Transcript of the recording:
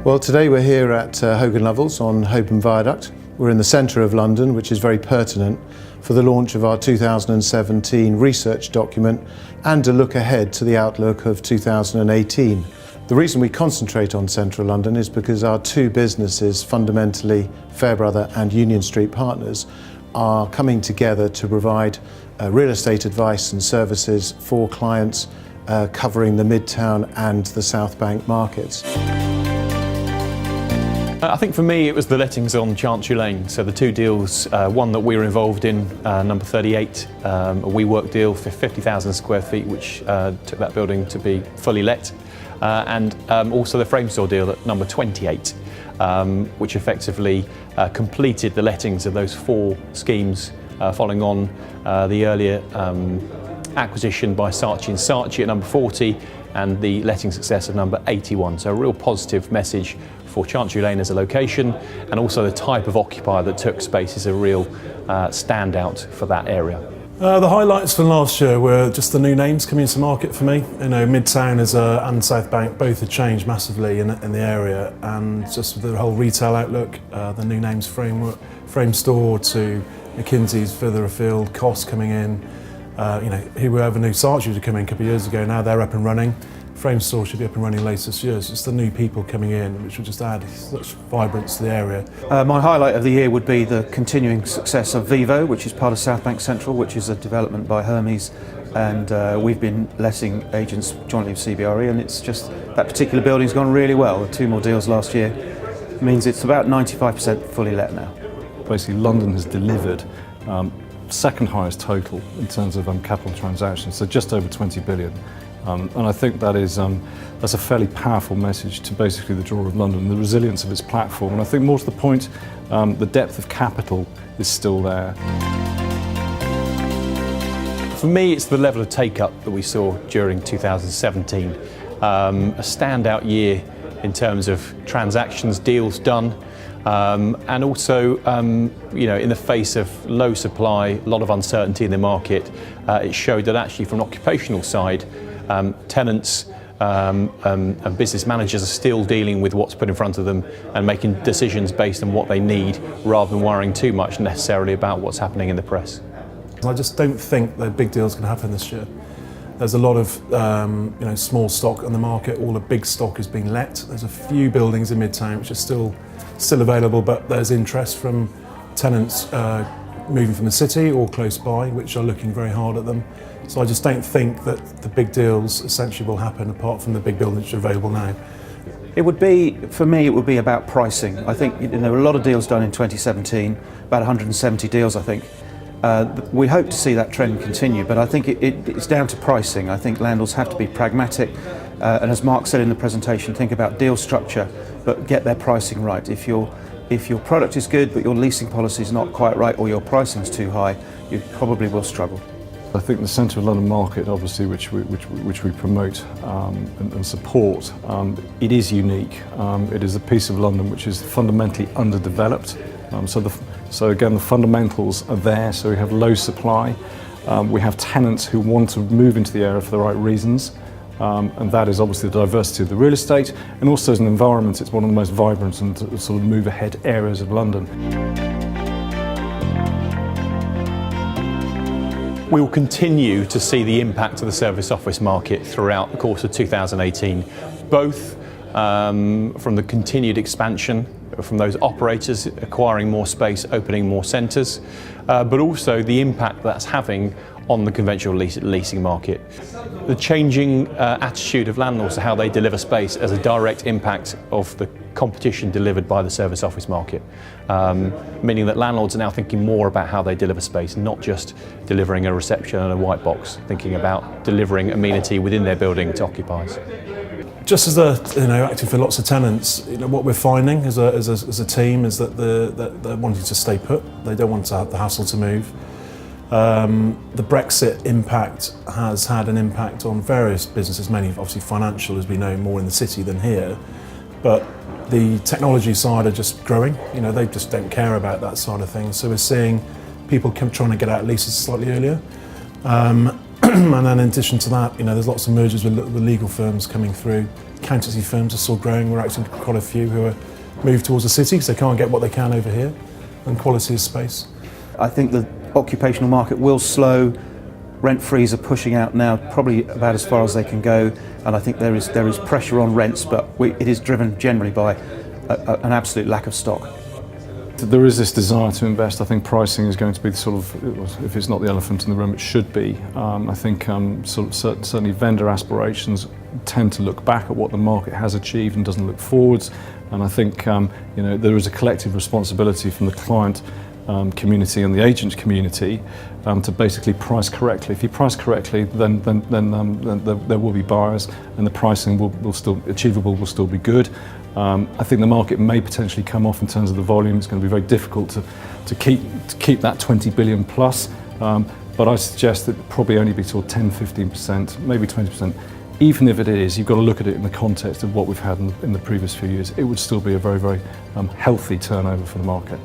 Well, today we're here at Hogan Lovells on Holborn Viaduct. We're in the centre of London, which is very pertinent for the launch of our 2017 research document and a look ahead to the outlook of 2018. The reason we concentrate on central London is because our two businesses, fundamentally Farebrother and Union Street Partners, are coming together to provide real estate advice and services for clients covering the Midtown and the South Bank markets. I think for me it was the lettings on Chancery Lane. So the two deals, one that we were involved in, number 38, a WeWork deal for 50,000 square feet, which took that building to be fully let, and also the frame store deal at number 28, which effectively completed the lettings of those four schemes following on the earlier acquisition by Saatchi & Saatchi at number 40 and the letting success of number 81. So a real positive message for Chancery Lane as a location, and also the type of occupier that took space is a real standout for that area. The highlights from last year were just the new names coming into market for me. You know, Midtown and South Bank both have changed massively in the area, and just the whole retail outlook, the new names Frame Store to McKinsey's further afield, Cost coming in. Whoever knew Saatchi would come in a couple of years ago, now they're up and running. Frame Store should be up and running later this year. So it's the new people coming in, which will just add such vibrance to the area. My highlight of the year would be the continuing success of Vivo, which is part of South Bank Central, which is a development by Hermes, and we've been letting agents jointly with CBRE, and it's just that particular building's gone really well. Two more deals last year means it's about 95% fully let now. Basically, London has delivered second highest total in terms of capital transactions, so just over 20 billion. And I think that's a fairly powerful message to basically the draw of London, the resilience of its platform. And I think more to the point, the depth of capital is still there. For me, it's the level of take-up that we saw during 2017. A standout year in terms of transactions, deals done, and also, in the face of low supply, a lot of uncertainty in the market, it showed that actually from an occupational side, tenants and business managers are still dealing with what's put in front of them and making decisions based on what they need, rather than worrying too much necessarily about what's happening in the press. I just don't think that big deals can happen this year. There's a lot of small stock on the market. All the big stock is being let. There's a few buildings in Midtown which are still available, but there's interest from tenants moving from the city or close by, which are looking very hard at them. So I just don't think that the big deals essentially will happen apart from the big buildings which are available now. It would be, for me, it would be about pricing. I think there were a lot of deals done in 2017, about 170 deals, I think. We hope to see that trend continue, but I think it's down to pricing. I think landlords have to be pragmatic, and as Mark said in the presentation, think about deal structure, but get their pricing right. If your product is good, but your leasing policy is not quite right, or your pricing is too high, you probably will struggle. I think the centre of London market, obviously, which we promote and support, it is unique. It is a piece of London which is fundamentally underdeveloped. So again, the fundamentals are there. So we have low supply. We have tenants who want to move into the area for the right reasons. And that is obviously the diversity of the real estate. And also as an environment, it's one of the most vibrant and sort of move ahead areas of London. We will continue to see the impact of the service office market throughout the course of 2018, both from the continued expansion from those operators acquiring more space, opening more centres, but also the impact that's having on the conventional leasing market. The changing attitude of landlords to how they deliver space as a direct impact of the competition delivered by the service office market, meaning that landlords are now thinking more about how they deliver space, not just delivering a reception and a white box, thinking about delivering amenity within their building to occupiers. Just as acting for lots of tenants, what we're finding as a team is that they're wanting to stay put. They don't want to have the hassle to move. The Brexit impact has had an impact on various businesses, mainly obviously financial, as we know, more in the city than here. But the technology side are just growing. They just don't care about that side of things. So we're seeing people trying to get out leases slightly earlier. And then in addition to that, there's lots of mergers with legal firms coming through. Accountancy firms are still growing. We're actually quite a few who are moved towards the city because they can't get what they can over here. And quality of space. I think the occupational market will slow. Rent frees are pushing out now probably about as far as they can go, and I think there is pressure on rents, but it is driven generally by an absolute lack of stock. There is this desire to invest. I think pricing is going to be the sort of, if it's not the elephant in the room, it should be. I think certainly vendor aspirations tend to look back at what the market has achieved and doesn't look forwards. And I think there is a collective responsibility from the client community and the agent community to basically price correctly. If you price correctly, then there will be buyers, and the pricing will still achievable, will still be good. I think the market may potentially come off in terms of the volume. It's going to be very difficult to keep that 20 billion plus, but I suggest that probably only be sort of 10-15%, maybe 20%. Even if it is, you've got to look at it in the context of what we've had in the previous few years. It would still be a very, very healthy turnover for the market.